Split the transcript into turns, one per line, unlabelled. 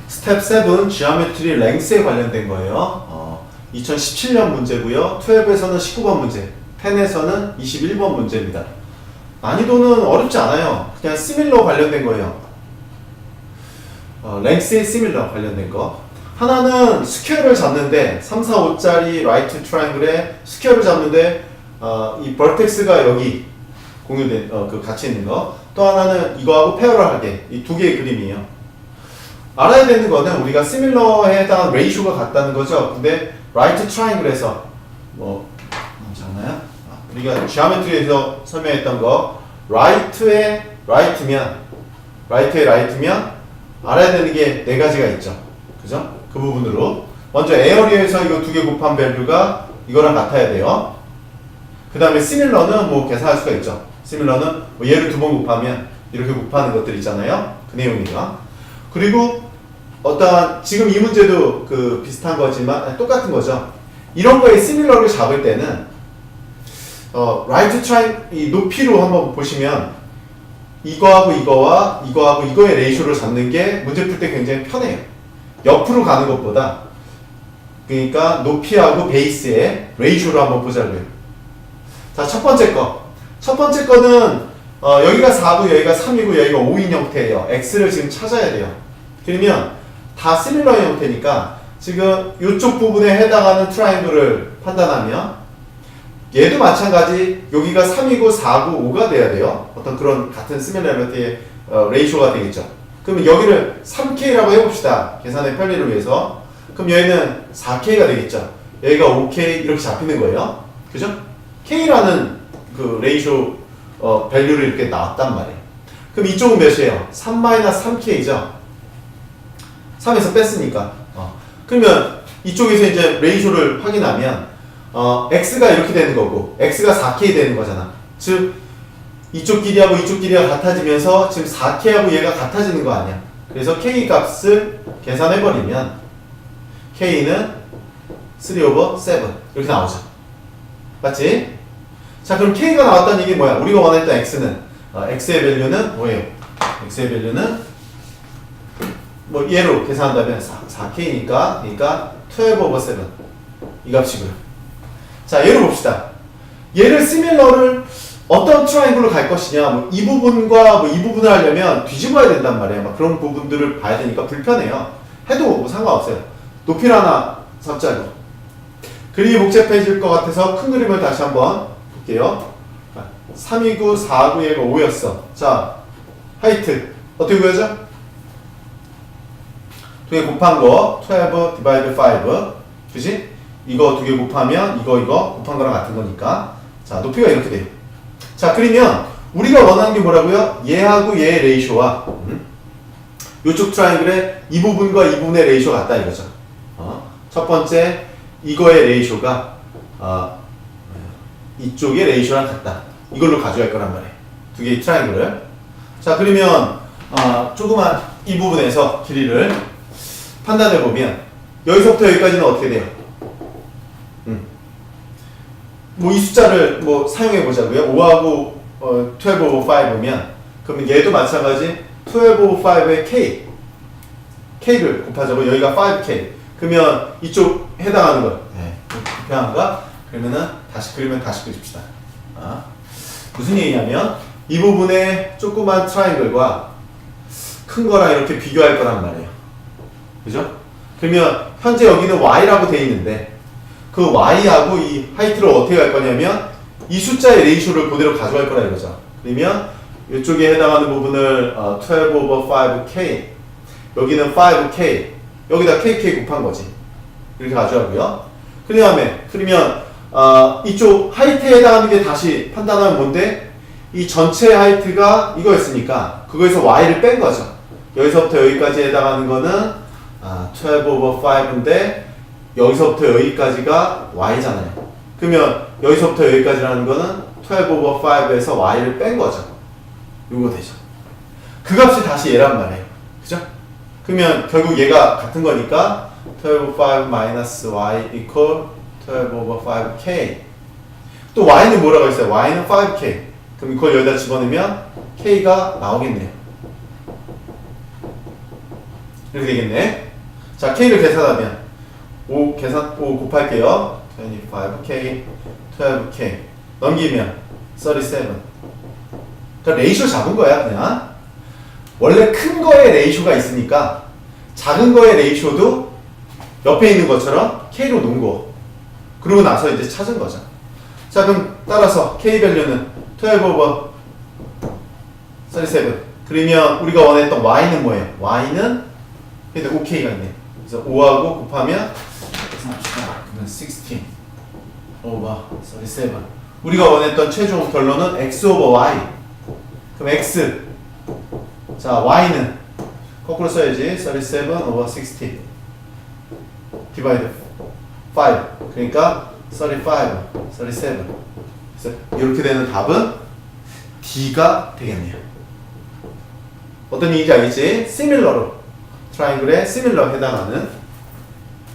스텝 7 지오메트리 랭스에 관련된 거예요. 2017년 문제고요. 12에서는 19번 문제, 10에서는 21번 문제입니다. 난이도는 어렵지 않아요. 그냥 시밀러 관련된 거예요. 랭스의 시밀러 관련된 거. 하나는 스퀘어를 잡는데 3, 4, 5짜리 라이트 트라이앵글에 스퀘어를 잡는데 이 벌텍스가 여기 공유된 그 같이 있는 거. 또 하나는 이거하고 페어럴하게 이 두 개의 그림이에요. 알아야 되는 거는 우리가 시밀러에 해당한 레이쇼가 같다는 거죠. 근데 라이트 트라이앵글에서 뭐 장나요? 우리가 지오메트리에서 설명했던 거 라이트의 라이트면 알아야 되는 게 네 가지가 있죠. 그죠? 그 부분으로 먼저 에어리어에서 이거 두 개 곱한 밸류가 이거랑 같아야 돼요. 그 다음에 시밀러는 뭐 계산할 수가 있죠. 시밀러는 뭐 얘를 두 번 곱하면 이렇게 곱하는 것들 있잖아요. 그 내용이니까. 그리고 어떠한 지금 이 문제도 그 비슷한 거지만 똑같은 거죠. 이런 거에 시밀러를 잡을 때는 라이트 트라이앵글 이 높이로 한번 보시면 이거하고 이거의 레이쇼를 잡는 게 문제 풀 때 굉장히 편해요. 옆으로 가는 것보다. 그러니까 높이하고 베이스의 레이쇼를 한번 보자고요. 자, 첫 번째 거는 여기가 4고 여기가 3이고 여기가 5인 형태예요. x를 지금 찾아야 돼요. 그러면 다 시밀러 형태니까 지금 이쪽 부분에 해당하는 트라이앵글을 판단하면 얘도 마찬가지 여기가 3이고 4고 5가 돼야 돼요. 어떤 그런 같은 시밀러리티의 레이쇼가 되겠죠. 그러면 여기를 3K라고 해봅시다. 계산의 편리를 위해서. 그럼 여기는 4K가 되겠죠. 여기가 5K 이렇게 잡히는 거예요. 그죠? K라는 그 레이쇼 밸류를 이렇게 나왔단 말이에요. 그럼 이쪽은 몇이에요? 3-3K죠. 3에서 뺐으니까. 그러면 이쪽에서 이제 레이쇼를 확인하면 x가 이렇게 되는 거고 x가 4k 되는 거잖아. 즉 이쪽 길이하고 이쪽 길이가 같아지면서 지금 4k하고 얘가 같아지는 거 아니야. 그래서 k 값을 계산해버리면 k는 3/7 이렇게 나오죠. 맞지? 자, 그럼 k가 나왔다는 얘기 뭐야? 우리가 원했던 x는 x의 밸류는 뭐예요? x의 밸류는 뭐 얘로 계산한다면 4k니까 그러니까 12/7 이 값이고요. 자, 얘를 봅시다. 얘를 시밀러를 어떤 트라이앵글로 갈 것이냐, 뭐 이 부분과 뭐 이 부분을 하려면 뒤집어야 된단 말이에요. 막 그런 부분들을 봐야 되니까 불편해요. 해도 뭐 상관없어요. 높이를 하나 잡자고. 그림이 복잡해질 것 같아서 큰 그림을 다시 한번 볼게요. 3이고 4고 얘가 5였어. 자, 하이트 어떻게 구하죠? 두 개 곱한 거 12 디바이드 5 그치? 이거 두 개 곱하면 이거 곱한 거랑 같은 거니까. 자, 높이가 이렇게 돼요. 자, 그러면 우리가 원하는 게 뭐라고요? 얘하고 얘의 레이쇼와 이쪽 트라이앵글의 이 부분과 이 부분의 레이쇼가 같다 이거죠. 첫 번째 이거의 레이쇼가 이쪽의 레이쇼랑 같다. 이걸로 가져갈 거란 말이에요. 두 개의 트라이앵글을. 자, 그러면 조그만 이 부분에서 길이를 판단해 보면 여기서부터 여기까지는 어떻게 돼요? 뭐 이 숫자를 뭐 사용해 보자고요. 5하고 12/5면 그러면 얘도 마찬가지 12/5의 K를 곱하자고. 여기가 5K. 그러면 이쪽 해당하는 거. 네. 곱해한가? 그러면은 다시 그리면 다시 그립시다. 무슨 얘기냐면 이 부분의 조그만 트라이앵글과 큰 거랑 이렇게 비교할 거란 말이에요. 그죠? 그러면 현재 여기는 Y라고 돼 있는데 그 Y하고 이 하이트를 어떻게 할 거냐면 이 숫자의 레이쇼를 그대로 가져갈 거라 이거죠. 그러면 이쪽에 해당하는 부분을 12/5K 여기는 5K 여기다 KK 곱한 거지. 이렇게 가져가고요. 그 다음에 그러면 이쪽 하이트에 해당하는 게 다시 판단하면 뭔데? 이 전체 하이트가 이거였으니까 그거에서 Y를 뺀 거죠. 여기서부터 여기까지 해당하는 거는 12/5인데 여기서부터 여기까지가 y잖아요. 그러면 여기서부터 여기까지라는 거는 12/5에서 y를 뺀 거죠. 요거 되죠. 그 값이 다시 얘란 말이에요. 그죠? 그러면 결국 얘가 같은 거니까 12/5 y equal 12/5k. 또 y는 뭐라고 했어요? y는 5k. 그럼 이걸 여기다 집어넣으면 k가 나오겠네요. 이렇게 되겠네. 자, K를 계산하면 5 곱할게요. 25K, 12K 넘기면 37. 그러니까 레이쇼 잡은 거야 그냥. 원래 큰 거에 레이쇼가 있으니까 작은 거의 레이쇼도 옆에 있는 것처럼 K로 놓은 거. 그러고 나서 이제 찾은 거죠. 자, 그럼 따라서 K 밸류는 12 over 37. 그러면 우리가 원했던 Y는 뭐예요? Y는 근데 OK가 있네. 그래서 5하고 곱하면 그러면 16 over 37. 우리가 원했던 최종 결론은 X over Y. 그럼 X. 자, Y는 거꾸로 써야지. 37 over 60 divide 5. 그러니까 35, 37. 그래서 이렇게 되는 답은 D가 되겠네요. 어떤 얘기인지 알겠지? similar로 트라이앵글에 similar 해당하는